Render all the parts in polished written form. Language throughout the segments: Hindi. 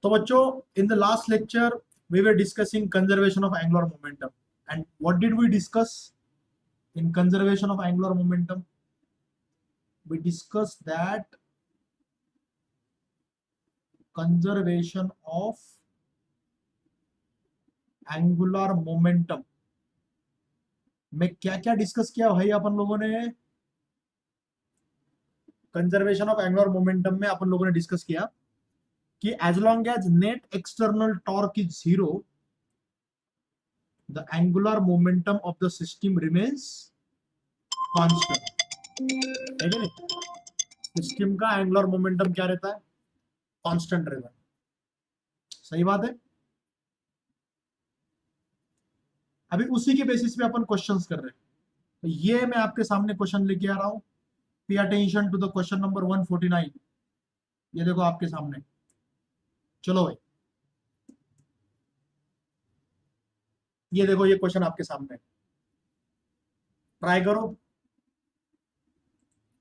तो बच्चों, in the last lecture we were discussing conservation of angular momentum, and what did we discuss in conservation of angular momentum? We discussed that conservation of angular momentum में क्या क्या डिस्कस किया भाई अपन लोगों ने? कंजर्वेशन ऑफ एंगुलर मोमेंटम में अपन लोगों ने डिस्कस किया कि as long as net external torque is zero, the angular momentum of the system remains constant, है कि नहीं? सिस्टम का एंगुलर मोमेंटम क्या रहता है? कांस्टेंट रहता है। सही बात है। अभी उसी के बेसिस पे अपन क्वेश्चंस कर रहे हैं। तो ये मैं आपके सामने क्वेश्चन लेके आ रहा हूं। Pay attention to the question number 149। ये देखो आपके सामने। चलो भाई, ये देखो, ये क्वेश्चन आपके सामने, ट्राई करो।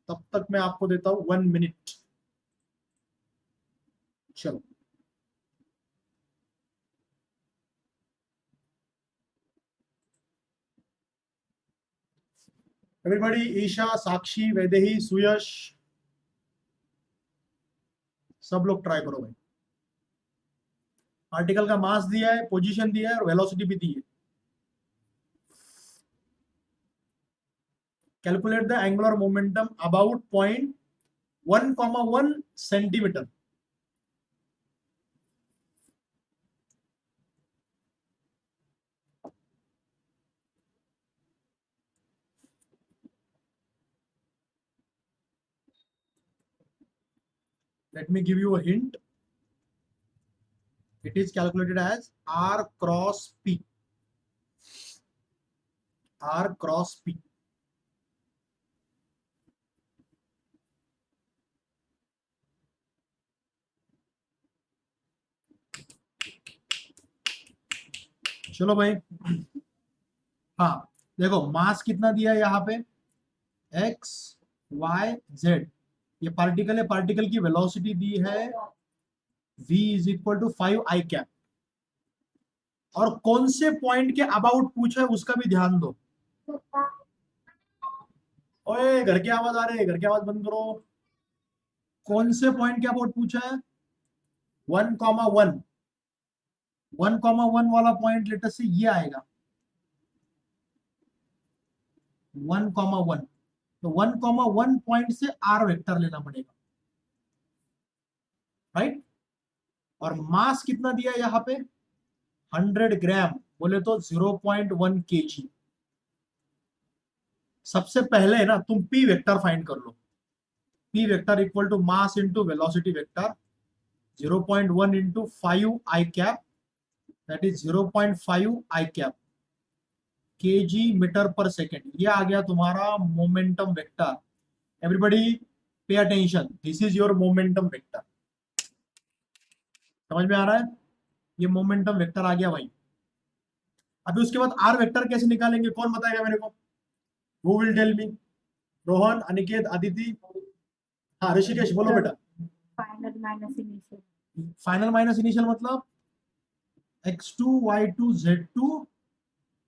तब तक मैं आपको देता हूं 1 मिनट। चलो, एवरीबॉडी, ईशा, साक्षी, वैदेही, सुयश, सब लोग ट्राई करो भाई। पार्टिकल का मास दिया है, पोजीशन दिया है और वेलोसिटी भी दी है। Calculate the angular momentum about point 1,1 centimetre. Let me give you a hint. It is calculated as R cross P. R cross P. चलो भाई, हाँ देखो, मास कितना दिया है यहाँ पे? x, y, z। ये पार्टिकल है, पार्टिकल की वेलोसिटी दी है v is equal to 5 i cap. और कौन से पॉइंट के अबाउट पूछा है उसका भी ध्यान दो। ओए, घर की आवाज आ रही है, घर की आवाज बंद करो। कौन से पॉइंट के अबाउट पूछा है? 1,1। 1,1 वाला पॉइंट लेटर से ये आएगा 1,1। तो 1,1 पॉइंट से आर वेक्टर लेना पड़ेगा, राइट? और मास कितना दिया है यहाँ पे? 100 ग्राम, बोले तो 0.1 kg। सबसे पहले ना तुम पी वेक्टर फाइंड कर लो। P vector equal to mass into velocity vector, 0.1 into 5 I cap, that is 0.5 I cap kg metre per second. ये आ गया तुम्हारा momentum vector. Everybody pay attention, this is your momentum vector. समझ में आ रहा है? ये मोमेंटम वेक्टर आ गया भाई। अभी उसके बाद आर वेक्टर कैसे निकालेंगे, कौन बताएगा मेरे को? Who will tell me? Rohan, Aniket, Aditi, हाँ ऋषिकेश, बोलो बेटा। Final minus initial. Final minus initial मतलब x2 y2 z2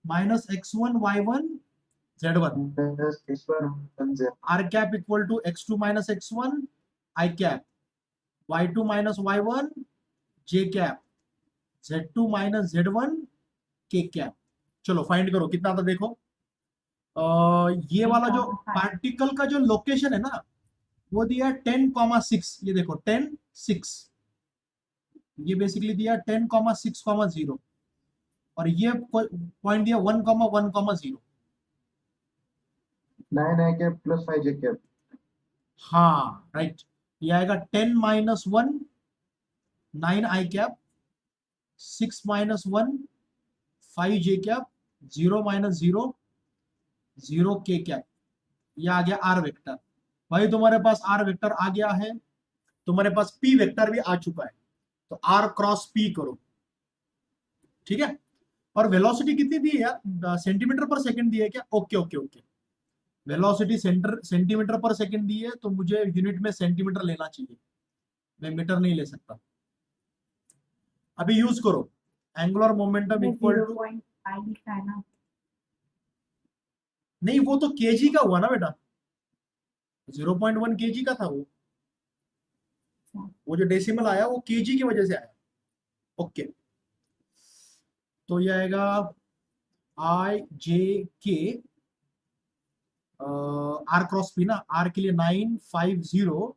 minus x1 y1 z1। R cap equal to x2 minus x1 I cap, y2 minus y1 j cap, z2 minus z1 k cap. चलो फाइंड करो कितना था, देखो। ये वाला जो पार्टिकल का जो लोकेशन है ना, वो दिया 10,6। ये देखो 10,6। ये बेसिकली दिया 10,6,0 और ये पॉइंट दिया 1,1,0। 9 आई कैप प्लस 5 जे कैप। हाँ राइट, ये आएगा 10 माइनस 1 9 आई कैप, 6 माइनस 1 5 जे कैप, 0 माइनस 0 0 के कैप। ये आ गया आर वेक्टर। भाई तुम्हारे पास आर वेक्टर आ गया है, तुम्हारे पास पी वेक्टर भी आ चुका है। तो आर क्रॉस पी करो, ठीक है? और वेलोसिटी कितनी दी है यार? सेंटीमीटर पर सेकंड दी है क्या? Okay okay okay. Velocity centimetre पर सेकंड दी है, तो मुझे यूनिट में सेंटीमीटर लेना चाहिए, मैं मीटर नहीं ले सकता। अभी यूज करो, एंगुलर मोमेंटम इक्वल टू, 0.5 लिखा है ना, नहीं वो तो केजी का हुआ ना बेटा, 0.1 केजी का था वो जो डेसिमल आया वो केजी की वजह से आया। ओके, तो ये आएगा आई जे के आर क्रॉस पी ना, आर के लिए 950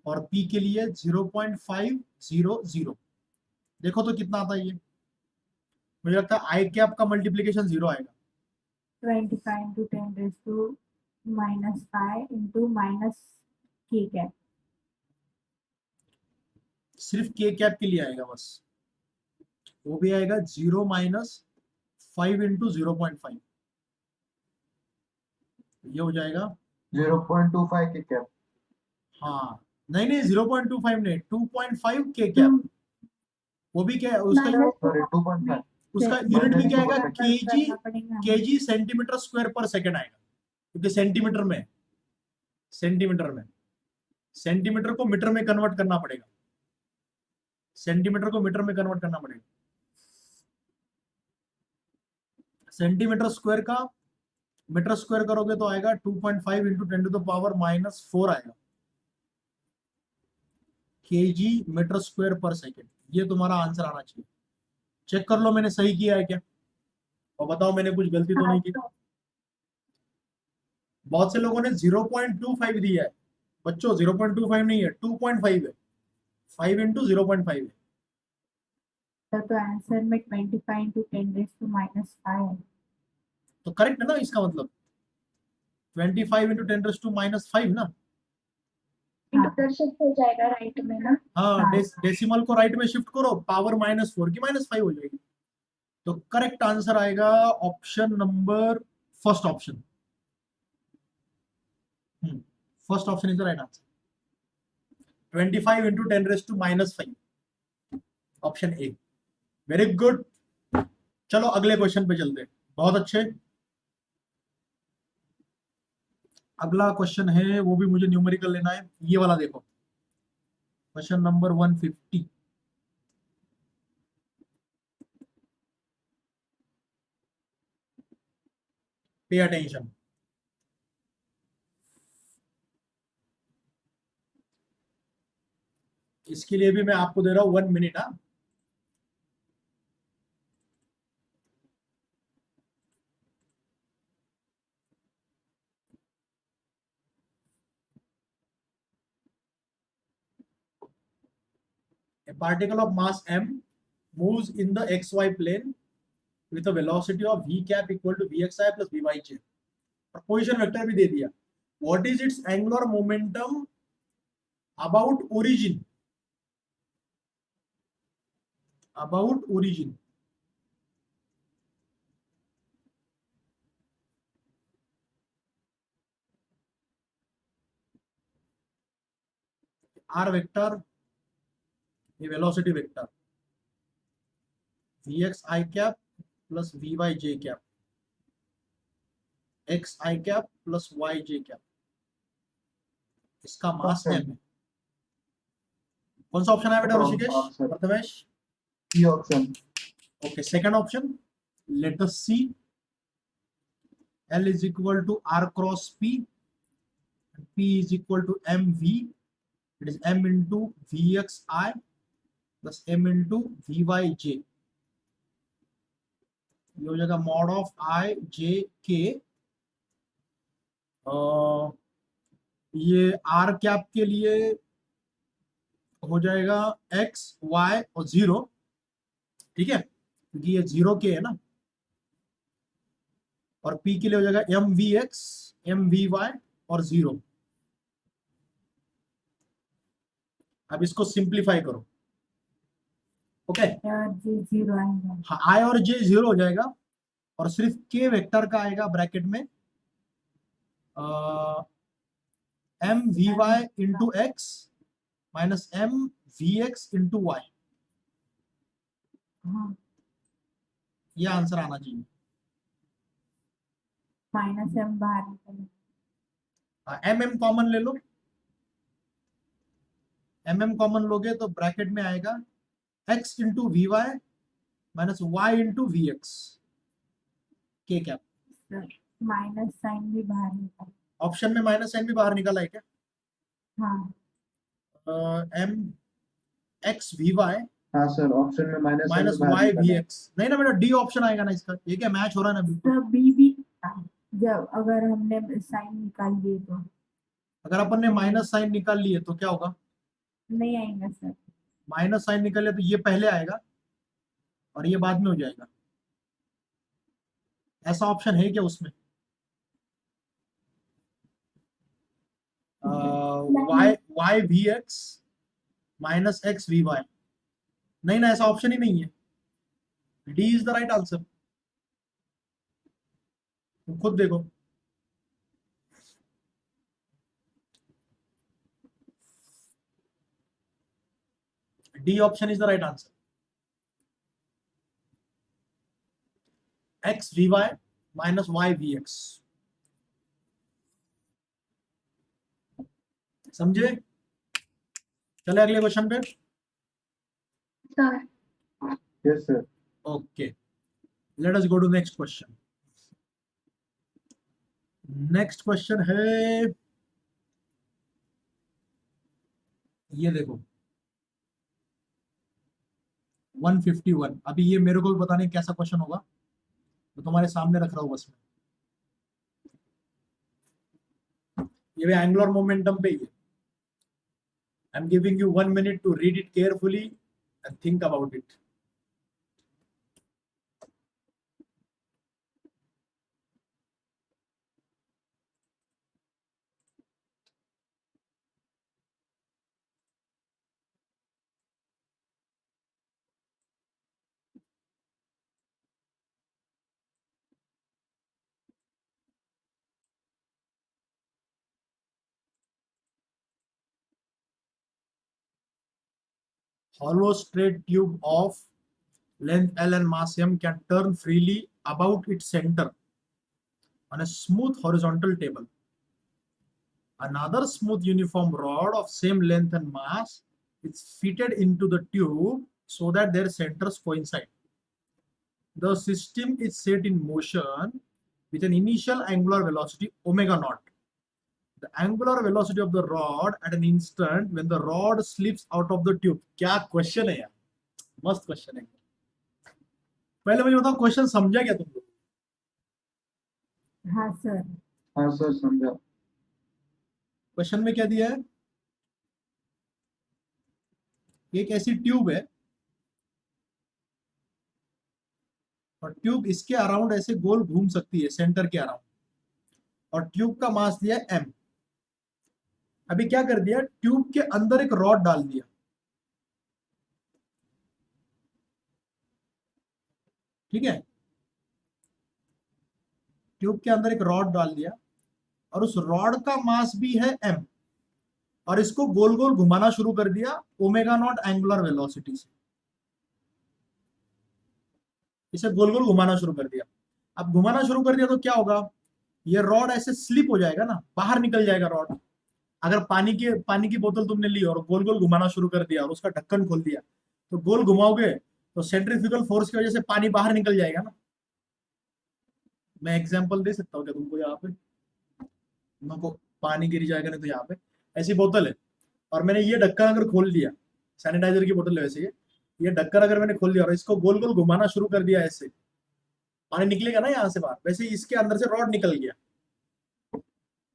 और पी के लिए 0.500। देखो तो कितना आता है ये, मुझे लगता है आई कैप का मल्टीप्लीकेशन 0 आएगा। 25 into 10 raised to minus 5 into minus k cap. सिर्फ के कैप के लिए आएगा बस, वो भी आएगा 0 माइनस 5 इंटू 0.5, ये हो जाएगा 0.25 के कैप। हाँ नहीं नहीं 0.25 नहीं 2.5 के कैप, वो भी क्या है उसका Minus सॉरी 2.5 उसका से- यूनिट भी minus क्या आएगा, 2.5 केजी करना पड़ेगा हमें। केजी सेंटीमीटर स्क्वायर पर सेकंड आएगा, क्योंकि सेंटीमीटर में सेंटीमीटर को मीटर में कन्वर्ट करना पड़ेगा, सेंटीमीटर को मीटर में कन्वर्ट करना पड़ेगा। सेंटीमीटर स्क्वायर का मीटर स्क्वायर करोगे तो आएगा 2.5 इंटू 10⁻⁻⁴ आएगा केजी मीटर स्क्वायर पर सेकेंड। ये तुम्हारा आंसर आना चाहिए। चेक कर लो मैंने सही किया है क्या, और बताओ मैंने कुछ गलती तो नहीं की। बहुत से लोगों ने 0.25 दिया है, बच्चों 0.25 नहीं है 2.5 है, 5 इंटू 0.5 है। तो आंसर में 25 into 10 raised to minus 5 है। तो करेक्ट है ना, इसका मतलब 25 इंटू 10⁻⁻5 ना। इधर शिफ्ट हो जाएगा राइट में ना। हाँ हाँ। डेसिमल को राइट में शिफ्ट करो, पावर -4 की -5 हो जाएगी। तो करेक्ट आंसर आएगा option number first option, first option is the right answer, 25 into 10⁻⁻5, option A. Very good, चलो अगले क्वेश्चन पे चलते हैं। बहुत अच्छे, अगला क्वेश्चन है वो भी मुझे न्यूमेरिकल लेना है, ये वाला देखो, क्वेश्चन नंबर 150। पे अटेंशन, इसके लिए भी मैं आपको दे रहा हूं 1 मिनट। हाँ a particle of mass m moves in the xy plane with a velocity of v cap equal to vxi plus vyj, और पोजीशन वेक्टर भी दे दिया। What is its angular momentum about origin, R vector, ये velocity vector, vx i cap plus vy j cap, x i cap plus y j cap, इसका मास m है। कौन सा ऑप्शन है बेटा Rishikesh, Prathamesh? C option. Okay, second option, let us see, L is equal to R cross P, P is equal to mv, it is m into vxi plus m into vyj, ये हो जाएगा मॉड ऑफ आई जे के, ये आर कैप के लिए हो जाएगा x y और 0, ठीक है, क्योंकि ये 0 के है ना, और p के लिए हो जाएगा M V X M V Y और 0। अब इसको सिंप्लीफाई करो, ओके। और जी 0 आएगा। हाँ आई और जे 0 हो जाएगा, और सिर्फ के वेक्टर का आएगा ब्रैकेट में M V Y into X minus M V X into Y, हाँ, ये आंसर आना चाहिए। माइनस m बाहर निकलेगा। एम एम कॉमन ले लो, एम एम कॉमन लोगे तो ब्रैकेट में आएगा x into V Y minus Y into V X K cap. Sir minus sign भी बाहर निकाल। ऑप्शन में माइनस साइन भी बाहर निकला है क्या? हाँ एम एक्स वी वाई हाँ सर, ऑप्शन में माइनस माइनस बाहर वाई वी निकाला है। एक्स। नहीं ना बेटा, डी ऑप्शन आएगा ना इसका। ये क्या मैच हो रहा है ना बिल्कुल। सर बी भी जब अगर हमने साइन निकाल लिए तो अगर अपन ने माइनस साइन निकाल लिए तो क्या होगा? नहीं आएगा सर। माइनस साइन निकाले तो ये पहले आएगा और ये बाद में हो जाएगा। ऐसा ऑप्शन है क्या उसमें? Y Y V X minus X V Y. नहीं ना, ऐसा ऑप्शन ही नहीं है। D is the right answer. खुद देखो। D option is the right answer. X V Y minus Y V X. समझे? चले अगले क्वेश्चन पे। Sir yes sir. Okay, let us go to next question. Next question है, ये देखो 151। अभी ये मेरे को भी पता नहीं कैसा क्वेश्चन होगा, तो तुम्हारे सामने रख रहा हूँ बस में। ये भी एंगुलर मोमेंटम पे ही है। I am giving you 1 minute to read it carefully and think about it. Hollow straight tube of length L and mass m can turn freely about its center on a smooth horizontal table. Another smooth uniform rod of same length and mass is fitted into the tube so that their centers coincide. The system is set in motion with an initial angular velocity omega naught. The angular velocity of the rod at an instant when the rod slips out of the tube. क्या क्वेश्चन है यार, मस्त क्वेश्चन है। पहले मुझे बताओ क्वेश्चन समझा क्या तुम लोग? हाँ सर। हाँ सर, समझा। क्वेश्चन में क्या दिया है? एक ऐसी ट्यूब है और ट्यूब इसके अराउंड ऐसे गोल घूम सकती है सेंटर के अराउंड, और ट्यूब का मास दिया है m। अभी क्या कर दिया, ट्यूब के अंदर एक रॉड डाल दिया। ठीक है, ट्यूब के अंदर एक रॉड डाल दिया और उस रॉड का मास भी है m, और इसको गोल गोल घुमाना शुरू कर दिया ओमेगा नॉट एंगुलर वेलोसिटी से। इसे गोल गोल घुमाना शुरू कर दिया। अब घुमाना शुरू कर दिया तो क्या होगा, ये रॉड ऐसे स्लिप हो जाएगा ना, बाहर निकल जाएगा रॉड। अगर पानी की बोतल तुमने ली और गोल गोल घुमाना शुरू कर दिया और उसका ढक्कन खोल दिया, तो गोल घुमाओगे तो सेंट्रीफ्यूगल फोर्स की वजह से पानी बाहर निकल जाएगा ना। मैं एग्जांपल दे सकता हूँ क्या तुमको? यहाँ पे तुमको पानी गिर जाएगा नहीं तो यहाँ पे ऐसी बोतल है और मैंने ये ढक्कन अगर खोल दिया, सैनिटाइजर की बोतल है वैसे ये ढक्कन अगर मैंने खोल दिया और इसको गोल गोल घुमाना शुरू कर दिया, ऐसे पानी निकलेगा ना यहाँ से बाहर, वैसे ही इसके अंदर से रॉड निकल गया।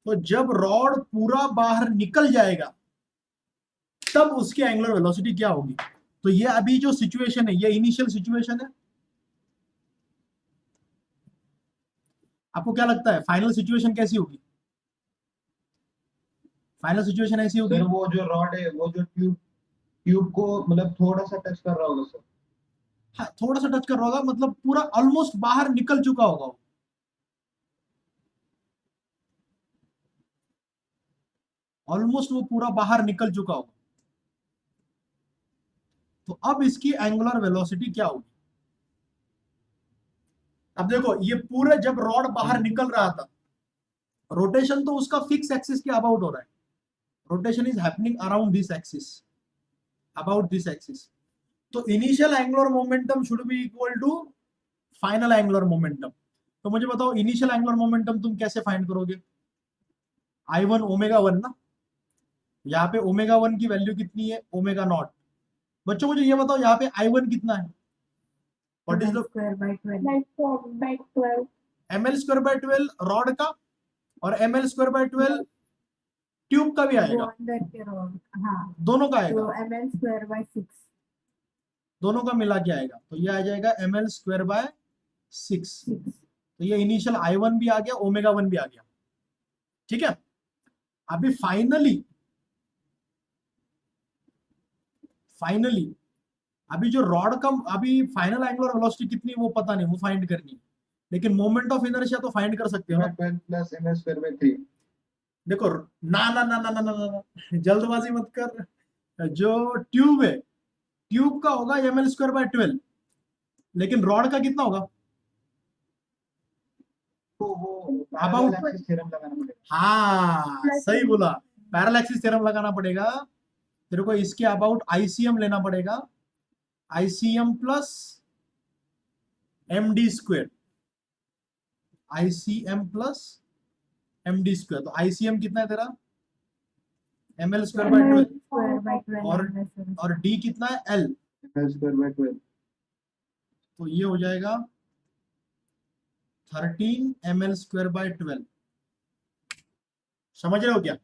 तो जब रॉड पूरा बाहर निकल जाएगा तब उसकी एंगुलर वेलोसिटी क्या होगी? तो ये अभी जो सिचुएशन है ये इनिशियल सिचुएशन है। आपको क्या लगता है फाइनल सिचुएशन कैसी होगी? फाइनल सिचुएशन ऐसी होगी, सर वो जो रॉड है, वो जो ट्यूब को मतलब थोड़ा सा टच कर रहा होगा सर। हाँ, थोड़ा सा टच कर रहा होगा, मतलब पूरा ऑलमोस्ट बाहर निकल चुका होगा वो। ऑलमोस्ट वो पूरा बाहर निकल चुका होगा। तो अब इसकी एंगुलर वेलोसिटी क्या होगी? अब देखो, ये पूरे जब रॉड बाहर निकल रहा था, रोटेशन तो उसका फिक्स एक्सिस के अबाउट हो रहा है। Rotation is happening around this axis, about this axis. तो initial angular momentum should be equal to final angular momentum. तो मुझे बताओ इनिशियल एंगुलर मोमेंटम तुम कैसे फाइंड करोगे? I1 ओमेगा 1 ना, यहाँ पे ओमेगा 1 की वैल्यू कितनी है? Omega naught. बच्चों मुझे ये बताओ यहाँ पे I1 कितना है? What is the square by 12 ml square bye 12 rod का, और ml स्क्वायर बाय 12 ट्यूब का भी वो आएगा, अंदर के रोड, हाँ, दोनों का तो आएगा, ml स्क्वायर बाय 6। दोनों का मिला के आएगा। तो ये आ जाएगा ml स्क्वायर बाय 6। तो ये इनिशियल I1 भी आ गया, ओमेगा 1 भी आ गया। ठीक है, अभी फाइनली अभी जो रॉड का अभी फाइनल एंगुलर वेलोसिटी कितनी है वो पता नहीं, वो फाइंड करनी है, लेकिन मोमेंट ऑफ इनर्शिया तो फाइंड कर सकते हो ना। 12 प्लस ml स्क्वायर बाय 3। देखो ना ना ना ना ना ना ना ना, जल्दबाजी मत कर। जो ट्यूब है, ट्यूब का होगा ml स्क्वायर बाय 12, लेकिन रॉड का कितना होगा? तो वो About- पैरेलल एक्सिस थ्योरम लगाना पड़ेगा। हाँ सही बोला, पैरेलल एक्सिस थ्योरम लगाना पड़ेगा तेरे को। इसके अबाउट आईसीएम लेना पड़ेगा, ICM plus MD square, ICM plus MD square. तो आईसीएम कितना है तेरा? ML square by 12, square by 12 और डी कितना है? एल। ml square bye 12। तो ये हो जाएगा 13 ml स्क्वायर बाय 12। समझ रहे हो क्या?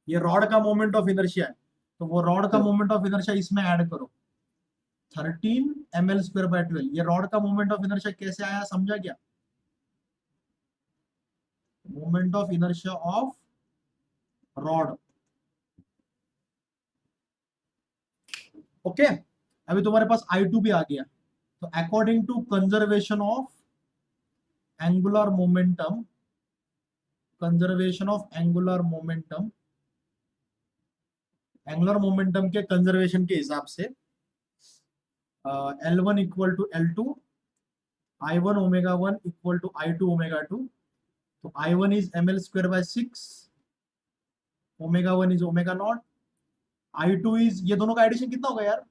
ये रॉड का मोमेंट ऑफ इनर्शिया है, तो वो रॉड का मोमेंट ऑफ इनर्शिया इसमें ऐड करो, 13 ml स्क्वायर बाय 12। ये रॉड का मोमेंट ऑफ इनर्शिया कैसे आया, समझा क्या? Moment of inertia of rod. Okay, अभी तुम्हारे पास I2 भी आ गया। तो according to conservation of angular momentum, conservation of angular momentum, angular momentum के कंजर्वेशन के हिसाब से L1 equal to L2, I1 omega 1 equal to I2 omega 2। तो I1 is ml square by 6, omega 1 is omega not, I2 is, ये दोनों का एडिशन कितना होगा यार?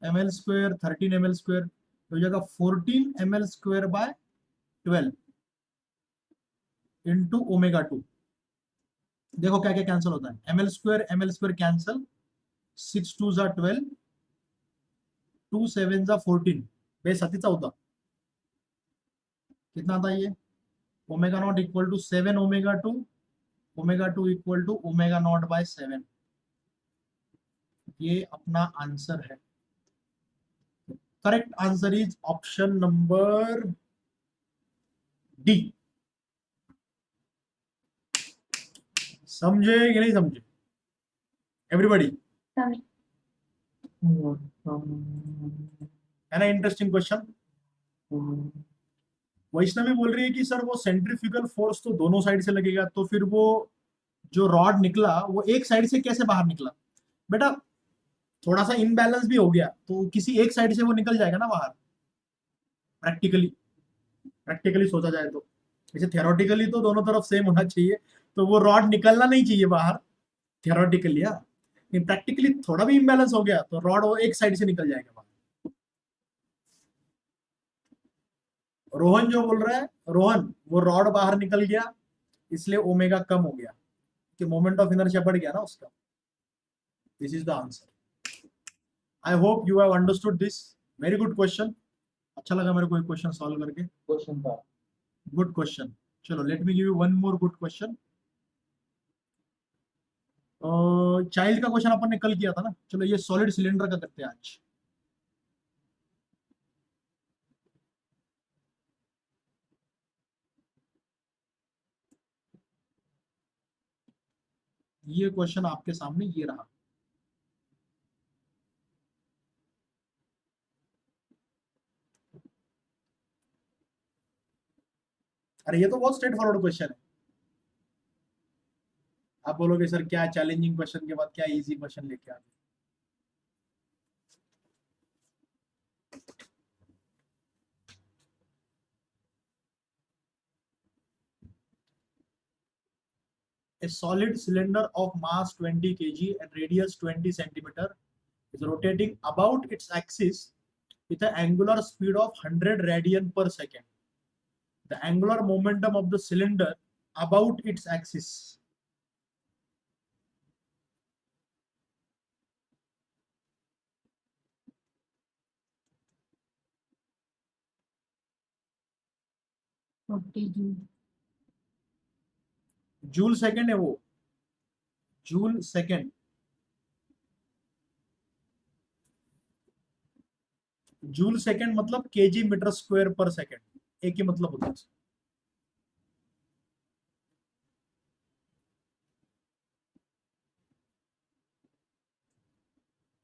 ml स्क्वायर 13 ml स्क्वायर, तो हो जाएगा 14 ml square bye 12 into omega 2। देखो क्या क्या कैंसिल होता है, ml स्क्वायर कैंसिल, 6 2 जा 12, 2 7 जा 14, बेस 14 कितना था ये? Omega not equal to 7 omega 2, omega 2 equal to omega not by 7। ये अपना आंसर है। Correct answer is option number D. समझे कि नहीं समझे एवरीबॉडी? है ना इंटरेस्टिंग क्वेश्चन? वैष्णवी बोल रही है कि सर वो सेंट्रीफ्यूगल फोर्स तो दोनों साइड से लगेगा, तो फिर वो जो रॉड निकला वो एक साइड से कैसे बाहर निकला? बेटा थोड़ा सा इनबैलेंस भी हो गया तो किसी एक साइड से वो निकल जाएगा ना बाहर, प्रैक्टिकली सोचा जाए तो। जैसे थियोरेटिकली तो दोनों तरफ सेम होना चाहिए, तो वो रॉड निकलना नहीं चाहिए बाहर थियोरेटिकली, हाँ, लेकिन प्रैक्टिकली थोड़ा भी इम्बैलेंस हो गया तो रॉड वो एक साइड से निकल जाएगा बाहर। रोहन जो बोल रहा है, रोहन वो रॉड बाहर निकल गया इसलिए ओमेगा कम हो गया, कि मोमेंट ऑफ इनर्शिया बढ़ गया ना उसका। This is the answer. I hope you have understood this. Very good question, अच्छा लगा मेरे को एक क्वेश्चन सॉल्व करके। क्वेश्चन था गुड क्वेश्चन। चलो late me give you one more good question. Child का क्वेश्चन अपन ने कल किया था ना, चलो ये सॉलिड सिलेंडर का करते हैं आज। ये क्वेश्चन आपके सामने ये रहा। अरे ये तो बहुत स्ट्रेट फॉरवर्ड क्वेश्चन है। आप बोलोगे सर क्या चैलेंजिंग क्वेश्चन के बाद क्या इजी क्वेश्चन लेके आ गए? A solid cylinder of mass 20 kg and radius 20 centimeter is rotating about its axis with an angular speed of 100 radian per second. The angular momentum of the cylinder about its axis. Joule joule second है वो, जूल सेकेंड। जूल सेकेंड मतलब केजी मीटर स्क्वायर पर सेकेंड, एक ही मतलब होता है।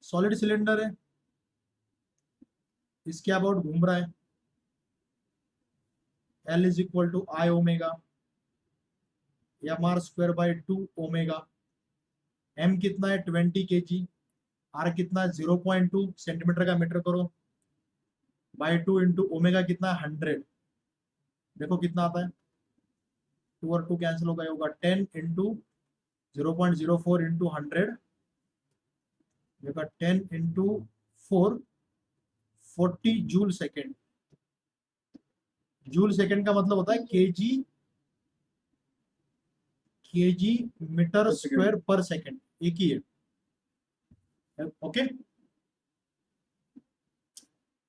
सॉलिड सिलेंडर है, इसके अबाउट घूम रहा है, L is equal to I omega M R square by 2 omega. M कितना है 20 kg, R कितना है 0.2 सेंटीमीटर का मीटर करो, बाई 2 इंटू ओमेगा कितना है 100। देखो कितना आता है, 2 और 2 कैंसिल होगा, ये होगा 10 इंटू 0.04 इंटू 100, ये होगा 10 into 4, 40 joule second. Joule second का मतलब होता है केजी मीटर स्क्वायर पर सेकेंड, एक ही है। Okay,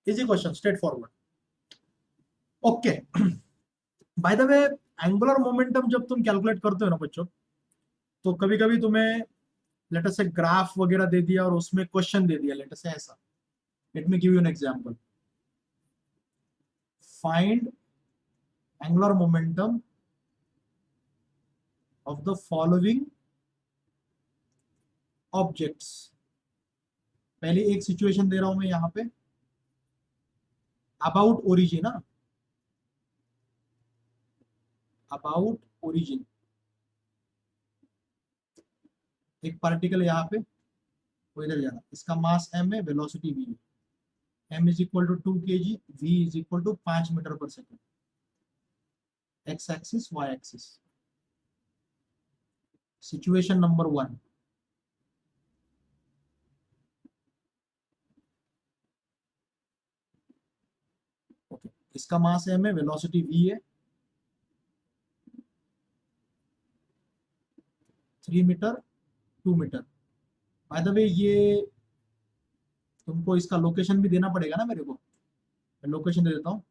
easy question, straight forward. Okay, bye the way angular momentum जब तुम कैलकुलेट करते हो ना बच्चों, तो कभी कभी तुम्हें लेट अस से ग्राफ वगैरह दे दिया और उसमें क्वेश्चन दे दिया, लेट अस से ऐसा, let me give you an example, find angular momentum of the following objects. पहले एक सिचुएशन दे रहा हूं मैं यहां पे, अबाउट ओरिजिन, अबाउट ओरिजिन, एक पार्टिकल यहाँ पे, वो इधर जाना, इसका मास m है, वेलोसिटी v है, m is equal to 2 kg, v is equal to 5 metre per second, x axis y axis. Situation number 1, okay, इसका मास m है, वेलोसिटी v है, 3 metre 2 metre. By the way ये तुमको इसका लोकेशन भी देना पड़ेगा ना मेरे को, मैं लोकेशन दे देता हूँ।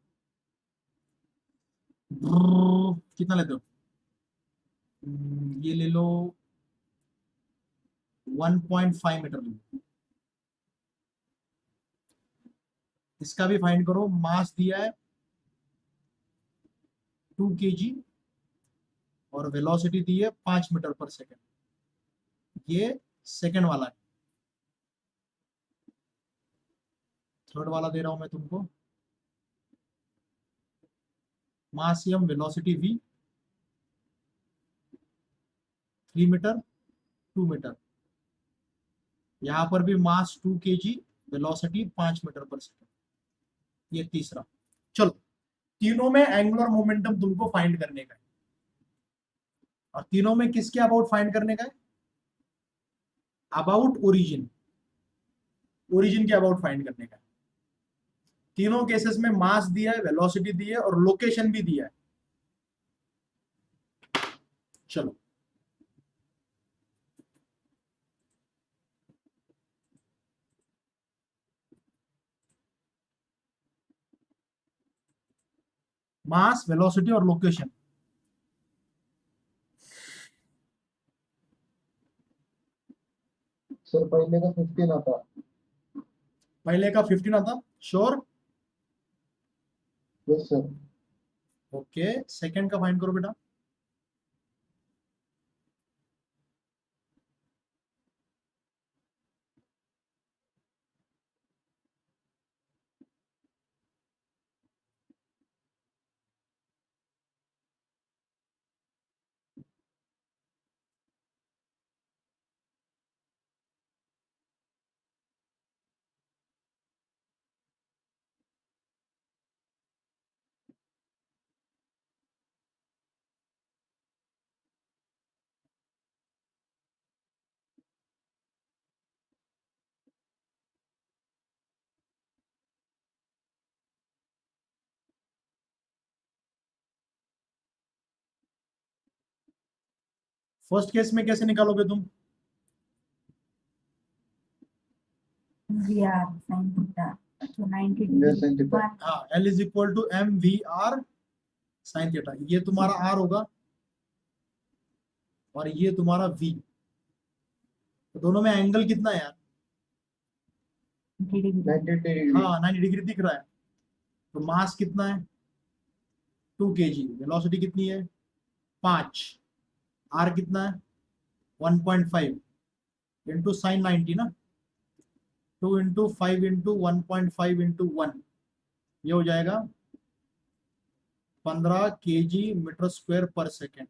कितना लेते हो, ये ले लो 1.5 मीटर ले लो। इसका भी फाइंड करो, मास दिया है 2 kg और वेलोसिटी दी है 5 मीटर पर सेकेंड, ये सेकेंड वाला है। थर्ड वाला दे रहा हूं मैं तुमको, mass m velocity v, 3 metre 2 metre, यहाँ पर भी mass 2 kg, velocity 5 metre per second, ये तीसरा। चलो, तीनों में एंगुलर मोमेंटम तुमको फाइंड करने का है, और तीनों में किसके अबाउट फाइंड करने का है, अबाउट ओरिजिन, ओरिजिन के अबाउट फाइंड करने का है। तीनों केसेस में मास दिया है, वेलोसिटी दी है और लोकेशन भी दिया है। चलो, मास, वेलोसिटी और लोकेशन। सर पहले का 15 आता। पहले का 15 आता, sure? Yes sir. Okay, second का फाइंड करो बेटा। फर्स्ट केस में कैसे निकालोगे तुम? VR sin theta, so 90 Yes, sin degree, theta. one हाँ, L is equal to M V R sine theta. ये तुम्हारा आर होगा और ये तुम्हारा वी। तो दोनों में एंगल कितना है यार? 90 degree, 90 degree. हाँ, 90 डिग्री दिख रहा है। तो मास कितना है? 2 kg। वेलोसिटी कितनी है? 5। आर कितना है? 1.5 इंटू साइन 90 ना, 2 इंटू 5 इंटू 1.5 इंटू 1, ये हो जाएगा 15 kg मीटर स्क्वायर पर सेकेंड।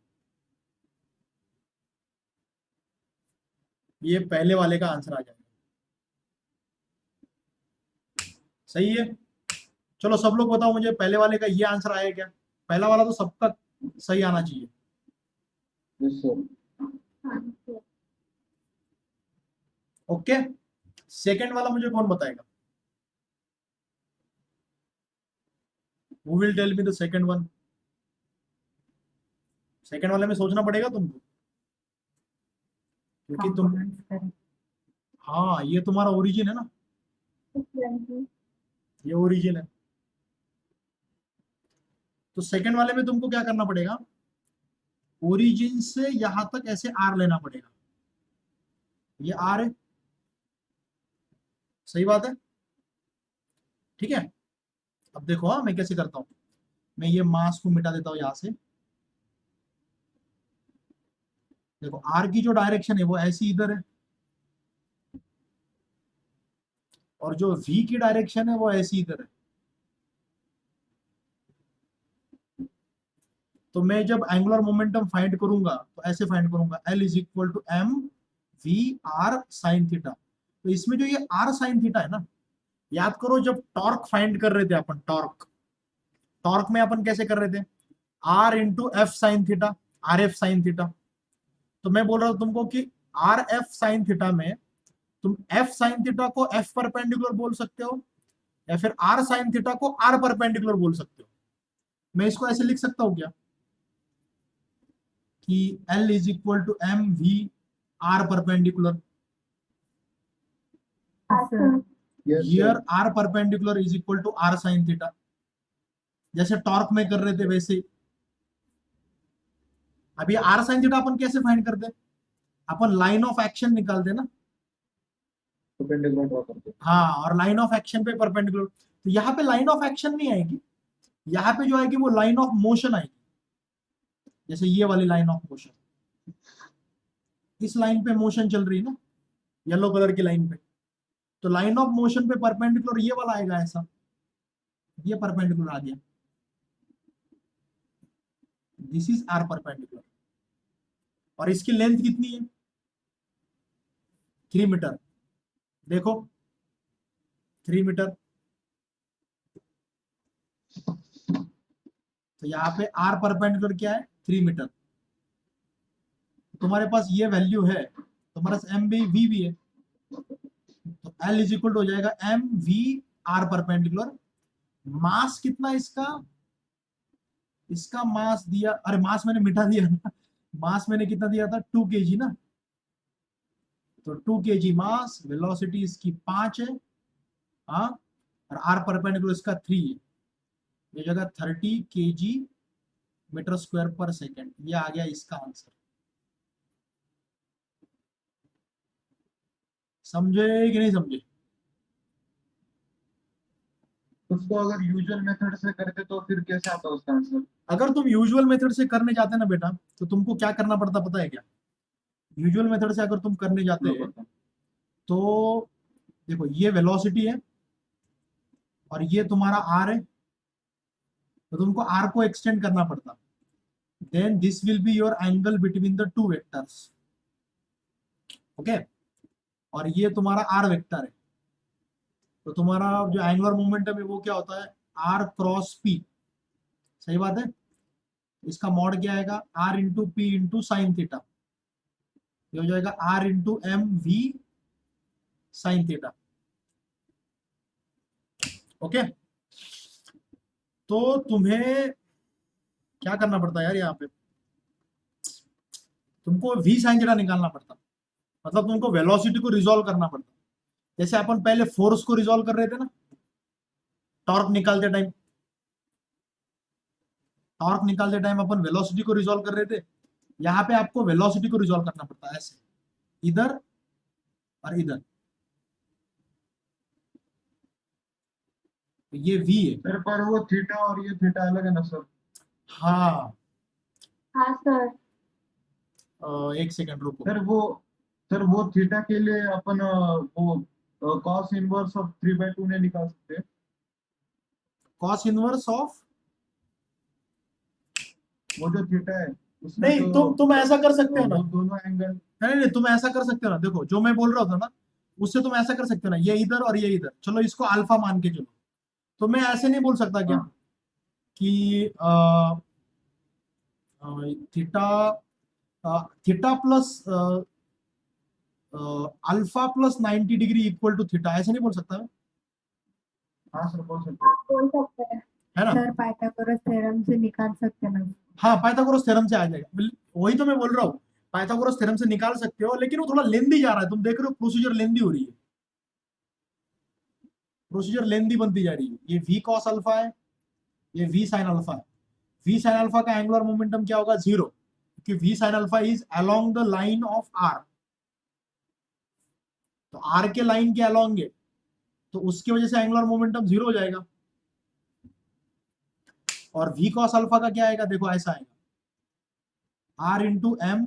ये पहले वाले का आंसर आ जाएगा। सही है। चलो सब लोग बताओ मुझे, पहले वाले का ये आंसर आया क्या? पहला वाला तो सबका सही आना चाहिए। Yes, sir. ओके, सेकंड वाला मुझे कौन बताएगा? Who will tell me the second one? Second वाले में सोचना पड़ेगा तुमको, क्योंकि तुम, components करें, हाँ ये तुम्हारा ओरिजिन है ना, ये ओरिजिन है। तो सेकंड वाले में तुमको क्या करना पड़ेगा? ओरिजिन से यहां तक ऐसे आर लेना पड़ेगा। ये आर है, सही बात है, ठीक है। अब देखो, हाँ मैं कैसे करता हूं, मैं ये मास को मिटा देता हूं यहां से। देखो आर की जो डायरेक्शन है वो ऐसी इधर है, और जो वी की डायरेक्शन है वो ऐसी इधर है। तो मैं जब एंगुलर मोमेंटम फाइंड करूंगा तो ऐसे फाइंड करूंगा, L is equal to M V R sine theta. तो इसमें जो ये आर साइन थीटा है ना, याद करो जब टॉर्क फाइंड कर रहे थे अपन, टॉर्क, टॉर्क में अपन कैसे कर रहे थे? R into F sine theta, R F sine theta. तो मैं बोल रहा हूं तुमको कि आर एफ साइन थीटा में तुम एफ साइन थीटा को एफ परपेंडिकुलर बोल सकते हो, या फिर आर साइन थीटा को आर परपेंडिकुलर बोल सकते हो। मैं इसको ऐसे लिख सकता हूं क्या कि L is equal to M V R perpendicular. sir, Yes, here sir. R perpendicular is equal to R sine theta. जैसे टॉर्क में कर रहे थे वैसे ही। अभी आर साइन थीटा अपन कैसे फाइंड करते हैं? अपन लाइन ऑफ एक्शन निकालते हैं ना। Perpendicular draw करते हैं. हाँ, और लाइन ऑफ एक्शन पे परपेंडिकुलर। तो यहाँ पे लाइन ऑफ एक्शन नहीं आएगी, यहाँ पे जो आएगी वो लाइन ऑफ मोशन आएगी। जैसे ये वाली लाइन ऑफ मोशन, इस लाइन पे मोशन चल रही है ना, येलो कलर की लाइन पे। तो लाइन ऑफ मोशन पे परपेंडिकुलर ये वाला आएगा, ऐसा ये परपेंडिकुलर आ गया, दिस इज आर परपेंडिकुलर। और इसकी लेंथ कितनी है? 3 मीटर। देखो 3 मीटर। तो यहाँ पे आर परपेंडिकुलर क्या है? 3 मीटर। तुम्हारे पास ये वैल्यू है, तुम्हारे पास एम भी वी भी है, तो एल इज इक्वल टू हो जाएगा एम वी आर परपेंडिकुलर। मास कितना इसका? इसका मास दिया, अरे मास मैंने मिटा दिया ना, मास मैंने कितना दिया था? 2 kg ना। तो 2 kg मास, वेलोसिटी इसकी 5 है, हाँ, और आर परपेंडिकुलर इसका 3 है। ये जगह 30 kg मीटर स्क्वायर पर सेकेंड, ये आ गया इसका आंसर। समझे कि नहीं समझे? उसको अगर यूजुअल मेथड से करते तो फिर कैसे आता उसका आंसर? अगर तुम यूजुअल मेथड से करने जाते ना बेटा, तो तुमको क्या करना पड़ता पता है क्या? यूजुअल मेथड से अगर तुम करने जाते तो देखो ये वेलोसिटी है और ये तुम्हारा आर है, तो तुमको आर को एक्सटेंड करना पड़ता। Then this will be your angle between the two vectors, okay. और ये तुम्हारा आर वेक्टर है, तो तुम्हारा जो एंगुलर मोमेंटम है वो क्या होता है? आर क्रॉस पी, सही बात है। इसका मॉड क्या आएगा? R into P into sine theta. ये हो जाएगा R into M V sine theta, okay. तो तुम्हें क्या करना पड़ता है यार यहाँ पे? तुमको v sin थीटा निकालना पड़ता, मतलब तुमको वेलोसिटी को रिजॉल्व करना पड़ता। जैसे अपन पहले फोर्स को रिजॉल्व कर रहे थे ना, टॉर्क निकालते टाइम अपन वेलोसिटी को रिजॉल्व कर रहे थे, यहाँ पे आपको वेलोसिटी को रिजॉल्व करना पड़ता है ऐसे, इधर और इधर। तो ये v है। सर पर वो थीटा और ये थीटा अलग है ना सर? हाँ हाँ सर। एक सेकंड रुको। सर वो थीटा के लिए अपन वो कॉस इनवर्स ऑफ 3/2 ने निकाल सकते हैं। कॉस इनवर्स ऑफ, वो जो थीटा है उसमें नहीं तो तुम ऐसा कर सकते हो ना, वो दोनों एंगल। नहीं तुम ऐसा कर सकते हो ना, देखो जो मैं बोल रहा था ना उससे तुम ऐसा कर सकते हो ना, ये इधर और ये इधर, चलो इसको अल्फा मान के चलो। तो मैं ऐसे नहीं बोल सकता क्या कि theta theta plus alpha plus 90 degree equal to theta, ऐसे नहीं बोल सकता मैं, हाँ सर बोल सकते हैं। बोल सकते हैं है ना? सर, पाइथागोरस थ्योरम से निकाल सकते हैं ना। हाँ पाइथागोरस थ्योरम से आ जाएगा, वही तो मैं बोल रहा हूँ, पाइथागोरस थ्योरम से निकाल सकते हो, लेकिन वो थोड़ा लेंदी जा रहा है, तुम देख रहे हो प्रोसीजर लेंदी हो रही है, प्रोसीजर लेंदी बनती जा रही है। ये v cos अल्फा है, ये v sin अल्फा है। v sin अल्फा का एंगुलर मोमेंटम क्या होगा? 0, क्योंकि v sin alpha is along the line of r, तो r के लाइन के अलोंग है, तो उसकी वजह से एंगुलर मोमेंटम 0 हो जाएगा। और v cos अल्फा का क्या आएगा? देखो ऐसा आएगा, r into M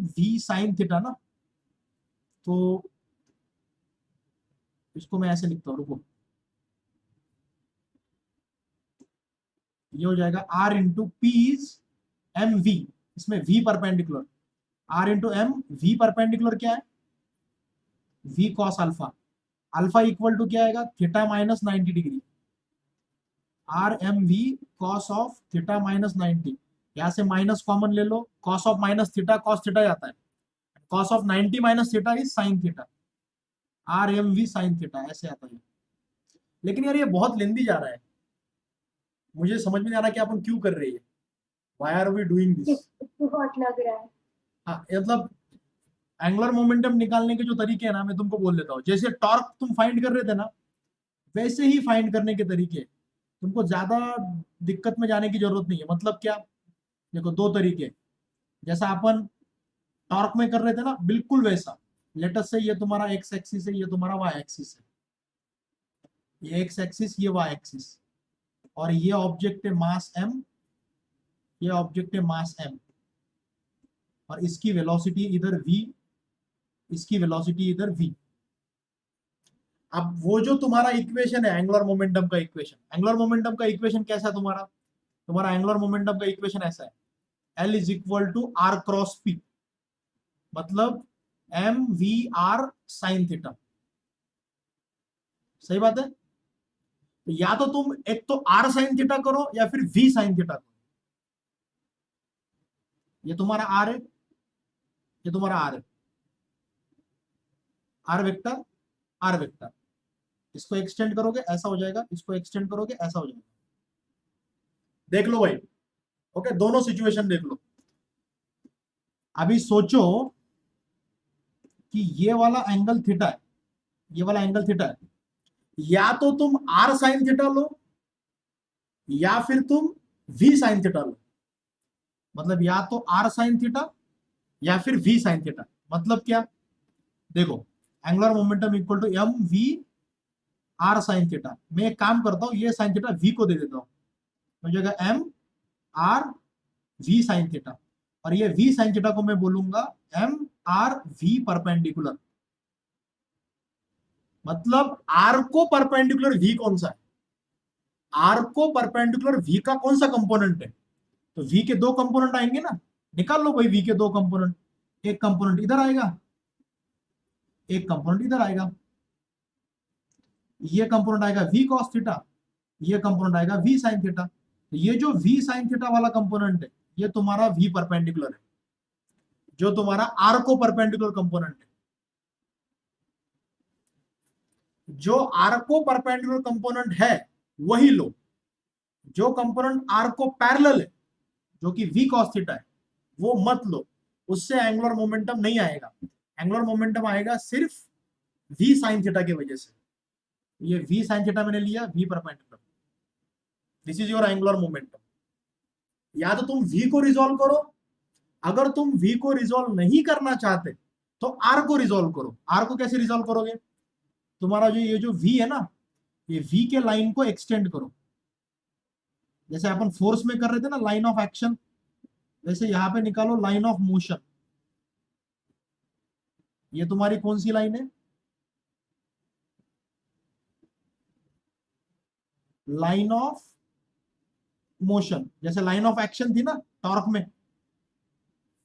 V sine theta ना, तो इसको मैं ऐसे लिखता हूँ, रुको, ये हो जाएगा r into P is M V, इसमें v perpendicular, r into M v perpendicular क्या है? v cos alpha, alpha equal to क्या आएगा? Theta minus 90 degree, R M V cos of theta minus 90, यहां से माइनस कॉमन ले लो, cos of minus theta cos theta आता है, cos of 90 minus theta is sine theta, R M V sine theta, ऐसे आता है। लेकिन यार ये बहुत लेंदी जा रहा है, मुझे समझ में नहीं आ रहा कि अपन क्यों कर रहे हैं, why are we doing this. बहुत लग रहा है। हाँ मतलब एंगुलर मोमेंटम निकालने के जो तरीके हैं ना, मैं तुमको बोल देता हूँ। जैसे टॉर्क तुम फाइंड कर रहे थे ना, वैसे ही फाइंड करने के तरीके, तुमको ज्यादा दिक्कत में जाने की जरूरत नहीं है। मतलब क्या? देखो दो तरीके, जैसा अपन टॉर्क में कर रहे थे ना, बिल्कुल वैसा। लेटस से ये तुम्हारा एक्स एक्सिस है, ये तुम्हारा वाई एक्सिस है, ये एक्स एक्सिस, ये वाई एक्सिस, और ये ऑब्जेक्ट है मास m, ये ऑब्जेक्ट है मास m, और इसकी वेलोसिटी इधर v, इसकी वेलोसिटी इधर v। अब वो जो तुम्हारा इक्वेशन है एंगुलर मोमेंटम का इक्वेशन, एंगुलर मोमेंटम का इक्वेशन कैसा है तुम्हारा एंगुलर मोमेंटम का इक्वेशन ऐसा है, L is equal to R cross P, मतलब M V R sine theta. सही बात है? तो या तो तुम एक तो आर साइन थीटा करो या फिर वी साइन थीटा करो। ये तुम्हारा आर है, ये तुम्हारा आर है, आर वेक्टर, आर वेक्टर, इसको एक्सटेंड करोगे ऐसा हो जाएगा, इसको एक्सटेंड करोगे ऐसा हो जाएगा। देख लो भाई, ओके, दोनों सिचुएशन देख लो। अभी सोचो कि ये वाला एंगल थीटा है, ये वाला एंगल थीटा है, या तो तुम आर साइन थीटा लो या फिर तुम वी साइन थीटा लो, मतलब या तो आर साइन थीटा या फिर वी साइन थीटा। मतलब क्या? देखो angular momentum equal to M V R sine theta, मैं एक काम करता हूं, ये साइन थीटा वी को दे देता हूं, हो जाएगा M R V sine theta, और ये वी साइन थीटा को मैं बोलूंगा एम आर वी परपेंडिकुलर। मतलब आर को परपेंडिकुलर वी कौन सा है? आर को परपेंडिकुलर वी का कौन सा कंपोनेंट है? तो वी के दो कंपोनेंट आएंगे ना, निकाल लो भाई वी के दो कंपोनेंट, एक कंपोनेंट इधर आएगा, एक कंपोनेंट इधर आएगा। ये कंपोनेंट आएगा वी कॉस थीटा, ये कंपोनेंट आएगा वी साइन थीटा। तो ये जो वी साइन थीटा वाला कंपोनेंट है, ये तुम्हारा वी परपेंडिकुलर है, जो तुम्हारा आर को परपेंडिकुलर कंपोनेंट है। जो आर को परपेंडिकुलर कंपोनेंट है वही लो, जो कंपोनेंट आर को पैरेलल है, जो कि v cos थीटा है वो मत लो, उससे एंगुलर मोमेंटम नहीं आएगा। एंगुलर मोमेंटम आएगा सिर्फ v sin थीटा की वजह से। ये v sin थीटा मैंने लिया, v perpendicular, this is your angular momentum. या तो तुम v को रिजॉल्व करो, अगर तुम v को रिजॉल्व नहीं करना चाहते तो r को रिजॉल्व करो। r को कैसे रिजॉल्व करोगे? तुम्हारा जो ये जो v है ना, ये v के लाइन को एक्सटेंड करो, जैसे अपन फोर्स में कर रहे थे ना लाइन ऑफ एक्शन, वैसे यहां पे निकालो लाइन ऑफ मोशन। ये तुम्हारी कौन सी लाइन है? Line of motion. जैसे लाइन ऑफ एक्शन थी ना टॉर्क में,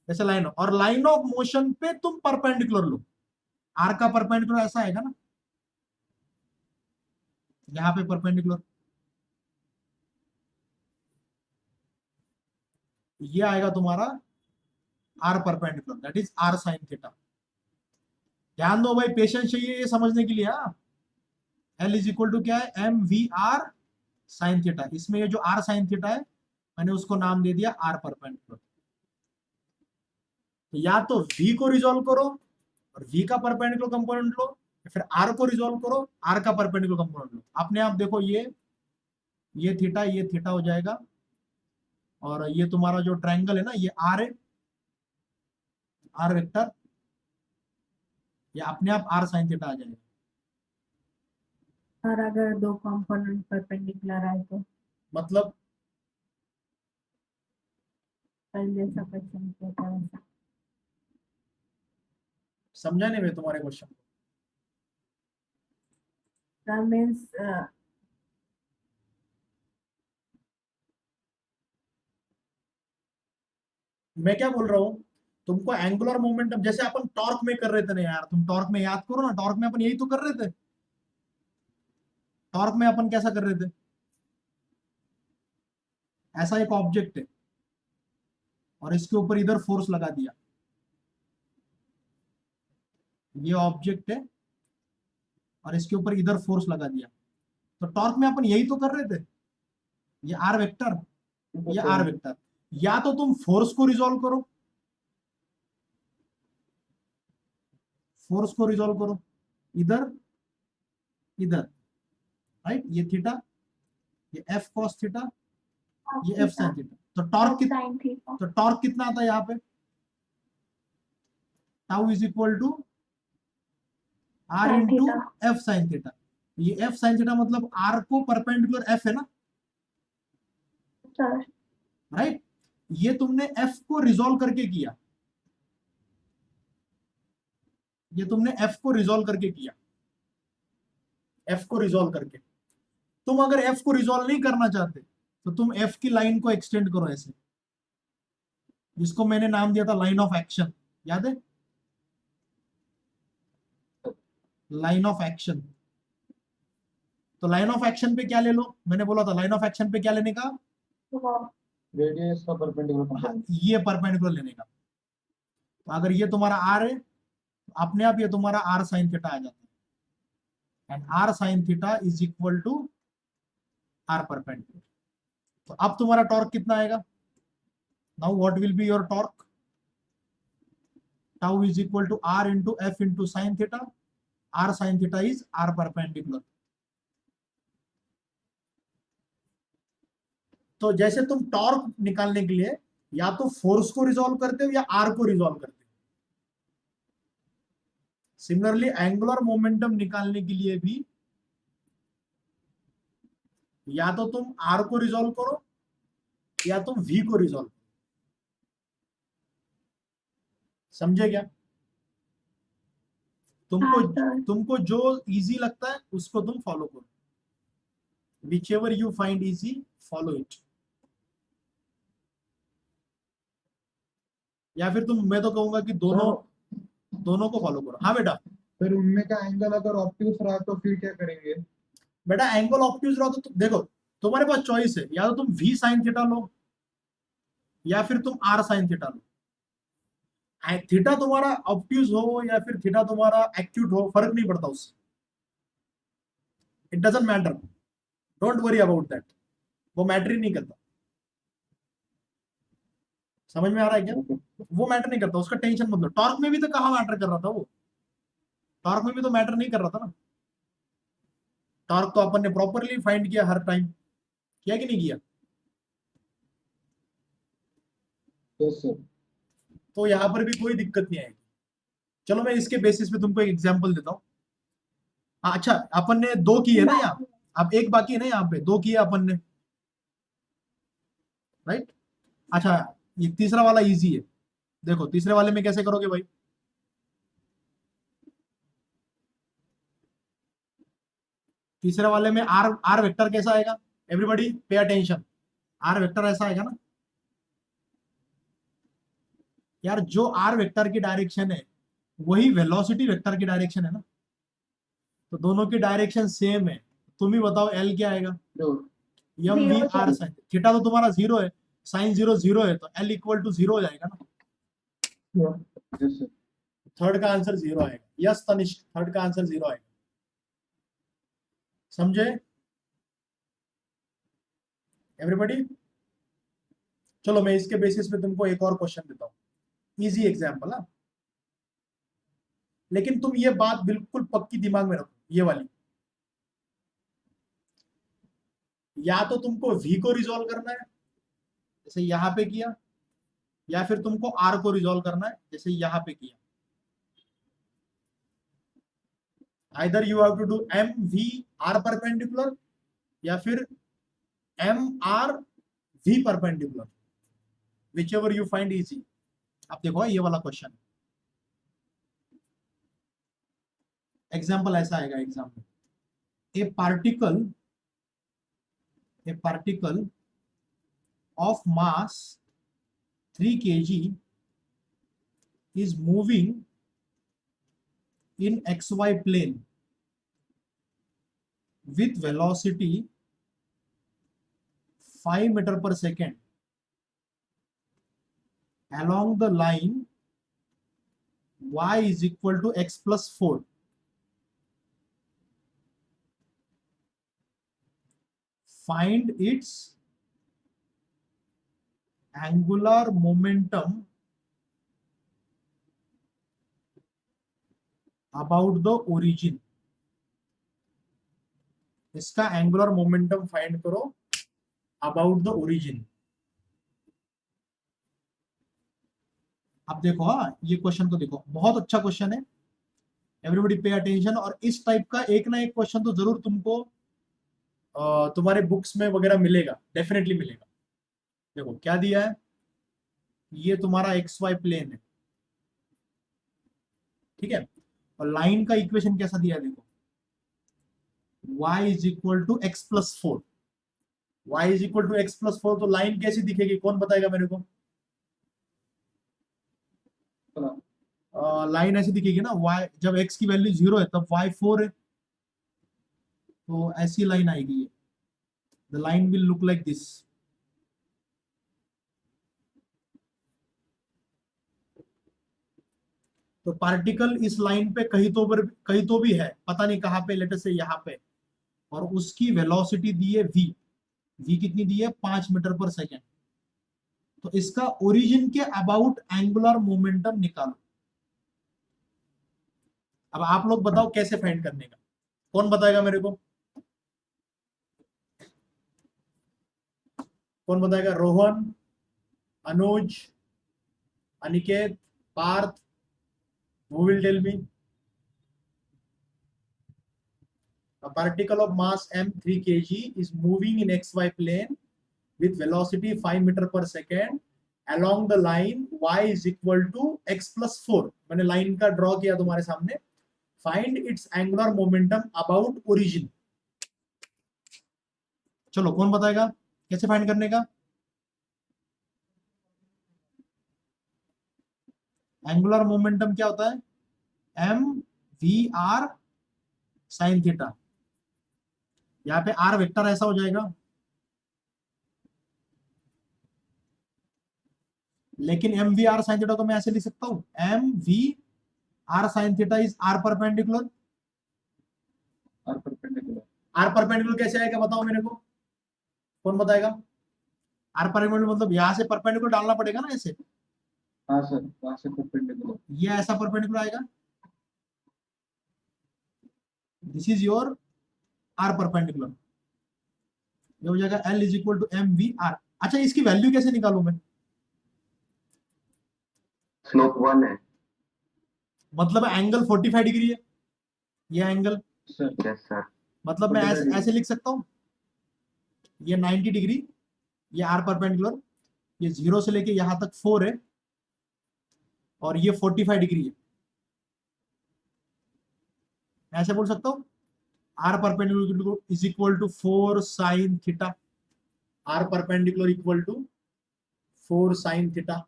जैसे लाइन और लाइन ऑफ मोशन पे तुम परपेंडिकुलर लो, आर का परपेंडिकुलर ऐसा आएगा ना, यहां पे परपेंडिकुलर ये आएगा तुम्हारा R perpendicular, that is R sine theta. ध्यान दो भाई, पेशेंस चाहिए ये समझने के लिए। हाँ, एल इज इक्वल टू क्या है? M V R sine theta. इसमें ये जो आर साइन थीटा है मैंने उसको नाम दे दिया आर परपेंडिकुलर। तो या तो v को रिजॉल्व करो और v का परपेंडिकुलर कंपोनेंट लो, या फिर r को रिजॉल्व करो, r का परपेंडिकुलर कंपोनेंट लो। अपने आप देखो, ये थीटा हो जाएगा, और ये तुम्हारा जो ट्रायंगल है ना ये r है, r वेक्टर, ये अपने आप r साइन थीटा आ जाएगा। और अगर दो कंपोनेंट परपेंडिकुलर आए तो मतलब कल जैसा क्वेश्चन किया था वैसा। समझा नहीं मैं तुम्हारे क्वेश्चन को? That means मैं क्या बोल रहा हूँ, तुमको एंगुलर मोमेंटम जैसे अपन टॉर्क में कर रहे थे ना यार, तुम टॉर्क में याद करो ना, टॉर्क में अपन यही तो कर रहे थे। टॉर्क में अपन कैसा कर रहे थे? ऐसा एक ऑब्जेक्ट है और इसके ऊपर इधर फोर्स लगा दिया, ये ऑब्जेक्ट है और इसके ऊपर इधर फोर्स लगा दिया, तो टॉर्क में अपन यही तो कर रहे थे। ये आर वेक्टर, ये आर वेक्टर। या तो तुम फोर्स को रिजॉल्व करो, फोर्स को रिजॉल्व करो इधर इधर, राइट, ये थीटा, ये एफ कॉस थीटा, ये एफ साइन थीटा। तो टॉर्क कितना, तो टॉर्क कितना आता है यहाँ पे? Tau is equal to R into F sine theta. ये एफ साइन थीटा मतलब आर को परपेंडिकुलर एफ है ना, राइट। ये तुमने एफ को रिजॉल्व करके किया, ये तुमने एफ को रिजॉल्व करके किया, एफ को रिजॉल्व करके। तुम अगर एफ को रिजॉल्व नहीं करना चाहते तो तुम एफ की लाइन को एक्सटेंड करो ऐसे, जिसको मैंने नाम दिया था लाइन ऑफ एक्शन, याद है? Line of action. तो लाइन ऑफ एक्शन पे क्या ले लो? मैंने बोला था लाइन ऑफ एक्शन पे क्या लेने का? रेडियस का परपेंडिकुलर। हाँ, ये परपेंडिकुलर लेने का। तो अगर ये तुम्हारा आर है तो अपने आप ये तुम्हारा आर साइन थीटा आ जाता है, and R sine theta is equal to R perpendicular. तो अब तुम्हारा टॉर्क कितना आएगा? Now what will be your torque? Tau is equal to R into F into sine theta, R sine theta is R perpendicular. तो जैसे तुम टॉर्क निकालने के लिए या तो फोर्स को रिजॉल्व करते हो या आर को रिजॉल्व करते हो, सिमिलरली एंगुलर मोमेंटम निकालने के लिए भी या तो तुम आर को रिजॉल्व करो या तुम वी को रिजॉल्व करो। समझे क्या? तुमको जो इजी लगता है उसको तुम फॉलो करो, whichever you find easy follow it। या फिर मैं तो कहूंगा कि दोनों को फॉलो करो। हाँ बेटा। फिर उनमें का एंगल अगर ऑब्ट्यूस रहा तो फिर क्या करेंगे? बेटा एंगल ऑब्ट्यूस रहा तो देखो तुम्हारे पास चॉइस है, या तो तुम v साइन थीटा लो या फिर तुम r साइन थीटा लो। थीटा तुम्हारा ऑब्ट्यूस हो या फिर थीटा तुम्हारा एक्यूट हो, फर्क नहीं पड़ता उससे, it doesn't matter, don't worry about that, वो मैटर ही नहीं करता। समझ में आ रहा है क्या? ओके वो मैटर नहीं करता, उसका टेंशन मत लो। टॉर्क में भी तो कहाँ मैटर कर रहा था वो, टॉर्क में भी तो मैटर नहीं कर रहा था ना। टॉर्क तो अपन ने प्रॉपरली फाइंड किया हर टाइम, किया कि नहीं किया? Yes sir. तो यहाँ पर भी कोई दिक्कत नहीं आएगी। चलो मैं इसके बेसिस पे तुमको एक एग्जांपल देता हूँ। अच्छा, अपन ने दो किए ना यहाँ, अब एक बाकी है ना, यहाँ पे दो किए अपन ने, राइट? अच्छा, ये तीसरा वाला इजी है। देखो तीसरे वाले में कैसे करोगे भाई? तीसरे वाले में आर आर वेक्टर कैसा आएगा? Everybody pay attention. Are vector ऐसा आएगा ना यार, जो आर वेक्टर की डायरेक्शन है वही वेलोसिटी वेक्टर की डायरेक्शन है ना, तो दोनों की डायरेक्शन सेम है। तुम ही बताओ एल क्या आएगा? M V Zero R sir. Sine theta तो तुम्हारा जीरो है, साइन जीरो जीरो है, तो एल इक्वल टू जीरो हो जाएगा ना। Yes sir. थर्ड का आंसर जीरो आएगा। यस तनिष्क, थर्ड का आंसर जीरो आएगा। समझे एवरीबॉडी? चलो मैं इसके बेसिस पे तुमको एक और क्वेश्चन देता हूँ, इजी एग्जांपल। हाँ, लेकिन तुम ये बात बिल्कुल पक्की दिमाग में रखो, ये वाली, या तो तुमको v को रिजॉल्व करना है जैसे यहां पे किया, या फिर तुमको r को रिजॉल्व करना है जैसे यहां पे किया। Either you have to do M V R perpendicular, या फिर M R V perpendicular, whichever you find easy. अब देखो ये वाला क्वेश्चन, एग्जाम्पल ऐसा आएगा। Example, a particle of mass 3 kg is moving in xy plane with velocity 5 meter per second along the line y is equal to x plus 4. Find its angular momentum about the origin. इसका एंगुलर मोमेंटम फाइंड करो अबाउट द ओरिजिन। अब देखो, हाँ ये क्वेश्चन को देखो, बहुत अच्छा क्वेश्चन है, एवरीबॉडी पे अटेंशन। और इस टाइप का एक ना एक क्वेश्चन तो जरूर तुमको तुम्हारे बुक्स में वगैरह मिलेगा, डेफिनेटली मिलेगा। देखो क्या दिया है, ये तुम्हारा एक्स वाई प्लेन है, ठीक है, और लाइन का इक्वेशन कैसा दिया है देखो, y is equal to X plus four. Y is equal to X plus four, तो लाइन कैसी दिखेगी कौन बताएगा मेरे को? लाइन ऐसी दिखेगी ना, y जब x की वैल्यू जीरो है तब y फोर है, तो ऐसी लाइन आएगी ये, the line will look like this. तो पार्टिकल इस लाइन पे कहीं तो भी है, पता नहीं कहां पे, लेटर से यहाँ पे, और उसकी वेलोसिटी दी है v। v कितनी दी है? 5 मीटर पर सेकेंड। तो इसका ओरिजिन के अबाउट एंगुलर मोमेंटम निकालो। अब आप लोग बताओ कैसे फाइंड करने का, कौन बताएगा मेरे को? कौन बताएगा? रोहन, अनुज, Aniket, Partha, who will tell me? A particle of mass m 3 kg is moving in xy plane with velocity 5 meter per second along the line y is equal to x plus 4। मैंने लाइन का ड्रॉ किया तुम्हारे सामने। Find its angular momentum about origin. चलो कौन बताएगा कैसे फाइंड करने का? एंगुलर मोमेंटम क्या होता है? M V R sine theta. यहाँ पे आर वेक्टर ऐसा हो जाएगा, लेकिन M V R sine theta को मैं ऐसे लिख सकता हूं, M V R sine theta is R perpendicular. R perpendicular. R perpendicular कैसे आएगा बताओ मेरे को, कौन बताएगा? आर परपेंडिकुलर मतलब यहाँ से परपेंडिकुलर डालना पड़ेगा ना ऐसे, हाँ सर, वहाँ से परपेंडिकुलर। ये ऐसा परपेंडिकुलर आएगा, this is your R perpendicular, ये हो जाएगा L is equal to M V R. अच्छा इसकी वैल्यू कैसे निकालूं मैं? स्लोप 1 है। मतलब एंगल 45 डिग्री है ये एंगल, सर यस सर। मतलब मैं 45 ऐसे डिग्री। ऐसे लिख सकता हूँ, ये 90 डिग्री, ये आर परपेंडिकुलर, ये 0 से लेके यहां तक 4 है और ये 45 डिग्री है, मैं ऐसे बोल सकता हूँ R perpendicular is equal to 4 sine theta, R perpendicular equal to 4 sine theta.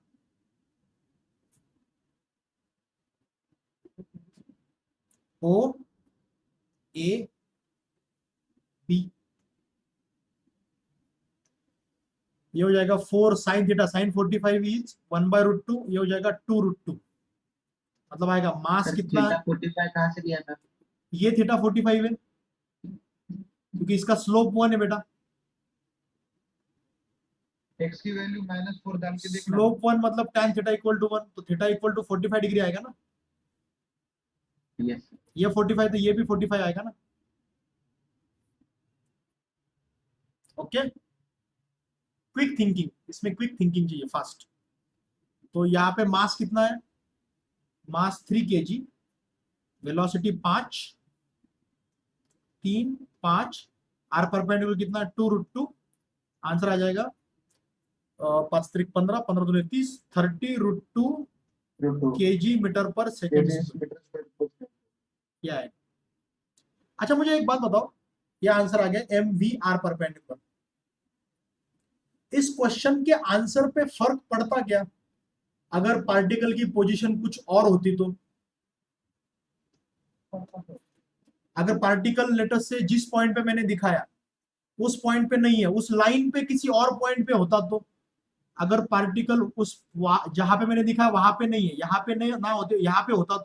O A B, ये हो जाएगा 4 साइन थीटा, साइन 45 इज 1/√2, ये हो जाएगा 2√2, मतलब आएगा मास सर कितना है? 45 कहाँ से दिया था? ये थीटा 45 है क्योंकि इसका स्लोप 1 है बेटा, एक्स की वैल्यू -4 डाल के देखना। स्लोप 1 मतलब tan थीटा इक्वल टू 1, तो थीटा इक्वल टू 45 डिग्री आएगा ना, यस। ये 45 तो ये भी 45 आएगा ना। ओके, क्विक थिंकिंग, इसमें क्विक थिंकिंग चाहिए फास्ट। तो यहाँ पे मास कितना है? मास 3 kg, वेलोसिटी 5, 3 5, आर परपेंडिकुलर कितना 2√2, आंसर आ जाएगा 5 3 15, 15 2 30, 30√2 kg मीटर पर सेकेंड क्या है? अच्छा मुझे एक बात बताओ, ये आंसर आ गया एम वी आर परपेंडिकुलर, इस क्वेश्चन के आंसर पे फर्क पड़ता क्या अगर पार्टिकल की पोजीशन कुछ और होती तो? अगर पार्टिकल लेटर से जिस पॉइंट पे मैंने दिखाया उस पॉइंट पे नहीं है, उस लाइन पे किसी और पॉइंट पे होता तो? अगर पार्टिकल उस जहां पे मैंने दिखाया वहां पे नहीं है, यहाँ पे नहीं ना होते, यहाँ पे होता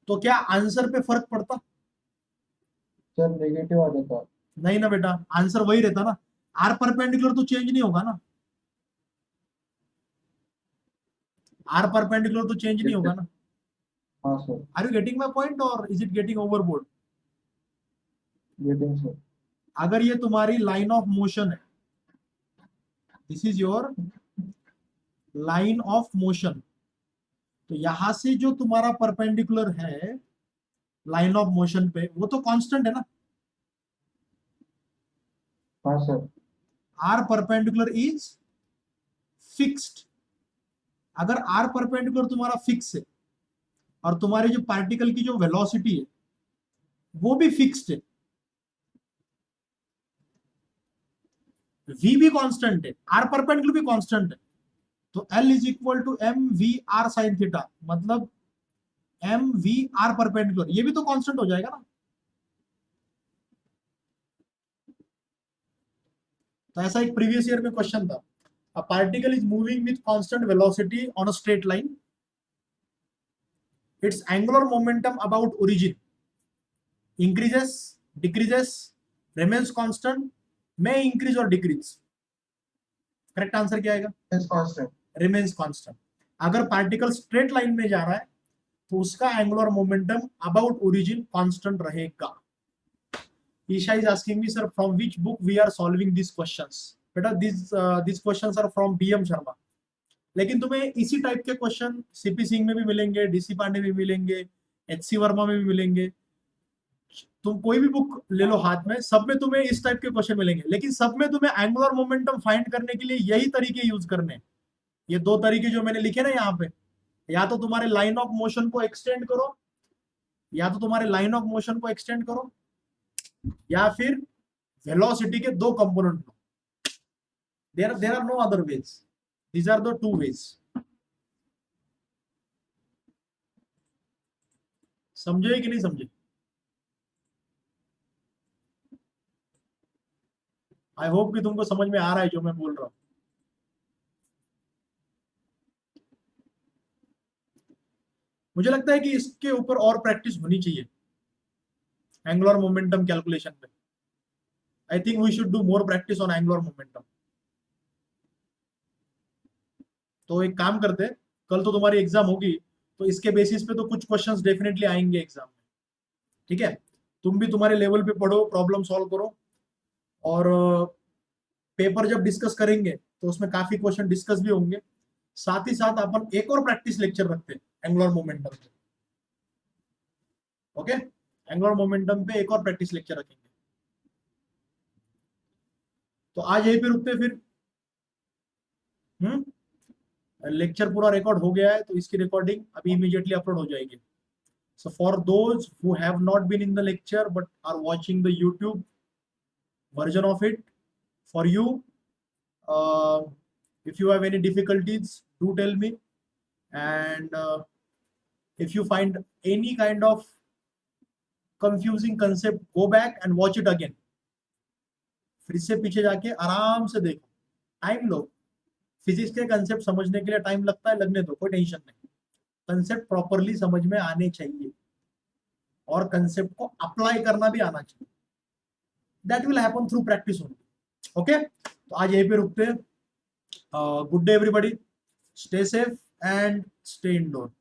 तो क्या आंसर पे फर्क पड़ता? सर नेगेटिव आ जाता। नहीं ना बेटा, आंसर वही रहता ना, आर परपेंडिकुलर तो चेंज नहीं होगा ना, आर परपेंडिकुलर तो चेंज नहीं होगा ना। हाँ sir, are you getting my point और is it getting overboard? Getting sir. अगर ये तुम्हारी लाइन ऑफ मोशन है, this is your line of motion, तो यहां से जो तुम्हारा परपेंडिकुलर है लाइन ऑफ मोशन पे वो तो कांस्टेंट है ना, हाँ sir. R perpendicular is fixed. अगर आर परपेंडिकुलर तुम्हारा फिक्स है और तुम्हारी जो पार्टिकल की जो वेलोसिटी है वो भी फिक्स्ड है, v भी कांस्टेंट है, आर परपेंडिकुलर भी कांस्टेंट है, तो L is equal to M V R sine theta, मतलब एम वी आर परपेंडिकुलर ये भी तो कांस्टेंट हो जाएगा ना। तो ऐसा एक प्रीवियस ईयर में क्वेश्चन था, a particle is moving with constant velocity on a straight line, its angular momentum about origin increases, decreases, remains constant, में इंक्रीज और डिक्रीज। करेक्ट आंसर क्या आएगा? कांस्टेंट। Remains constant. अगर पार्टिकल स्ट्रेट लाइन में जा रहा है तो उसका angular momentum about origin constant रहेगा। Isha is asking me sir from which book we are solving this questions. बेटा this questions are from BM Sharma, लेकिन तुम्हें इसी टाइप के क्वेश्चन सीपी सिंह में भी मिलेंगे, डीसी पांडे में मिलेंगे, एचसी वर्मा में भी मिलेंगे। तुम कोई भी बुक ले लो हाथ में, सब में तुम्हें इस टाइप के क्वेश्चन मिलेंगे, लेकिन सब में तुम्हें एंगुलर मोमेंटम फाइंड करने के लिए यही तरीके यूज करने, ये दो तरीके जो मैंने लिखे ना यहाँ पे, या तो तुम्हारे लाइन ऑफ मोशन को एक्सटेंड करो, या तो तुम्हारे लाइन ऑफ मोशन को एक्सटेंड करो, या फिर वेलोसिटी के दो कंपोनेंट लो। There are no other ways, these are the two ways. समझे कि नहीं समझे? आई होप कि तुमको समझ में आ रहा है जो मैं बोल रहा हूँ। मुझे लगता है कि इसके ऊपर और प्रैक्टिस होनी चाहिए एंगुलर मोमेंटम कैलकुलेशन पे। I think we should do more practice on angular momentum. तो एक काम करते हैं, कल तो तुम्हारी एग्जाम होगी, तो इसके बेसिस पे तो कुछ क्वेश्चंस डेफिनेटली आएंगे एग्जाम में, ठीक है। तुम भी तुम्हारे लेवल पे पढ़ो, प्रॉब्लम सॉल्व करो, और पेपर जब डिस्कस करेंगे तो उसमें काफी क्वेश्चन डिस्कस भी होंगे। साथ ही साथ अपन एक और प्रैक्टिस लेक्चर रखते हैं एंगुलर मोमेंटम पे, ओके। एंगुलर मोमेंटम पे एक और प्रैक्टिस लेक्चर रखेंगे। तो आज यहीं पे रुकते हैं फिर। लेक्चर पूरा रिकॉर्ड हो गया है, तो इसकी रिकॉर्डिंग अभी इमीडिएटली अपलोड हो जाएगी। So for those who have not been in the lecture but are watching the YouTube version of it, for you, if you have any difficulties, do tell me. And if you find any kind of confusing concept, go back and watch it again. फिर से पीछे जाके आराम से देखो, टाइम लो। फिजिक्स के कंसेप्ट समझने के लिए टाइम लगता है, लगने दो, कोई टेंशन नहीं। कंसेप्ट प्रॉपरली समझ में आने चाहिए और कंसेप्ट को अप्लाई करना भी आना चाहिए। That will happen through practice only, okay. तो आज यहीं पे रुकते हैं। Good day everybody, stay safe and stay indoor.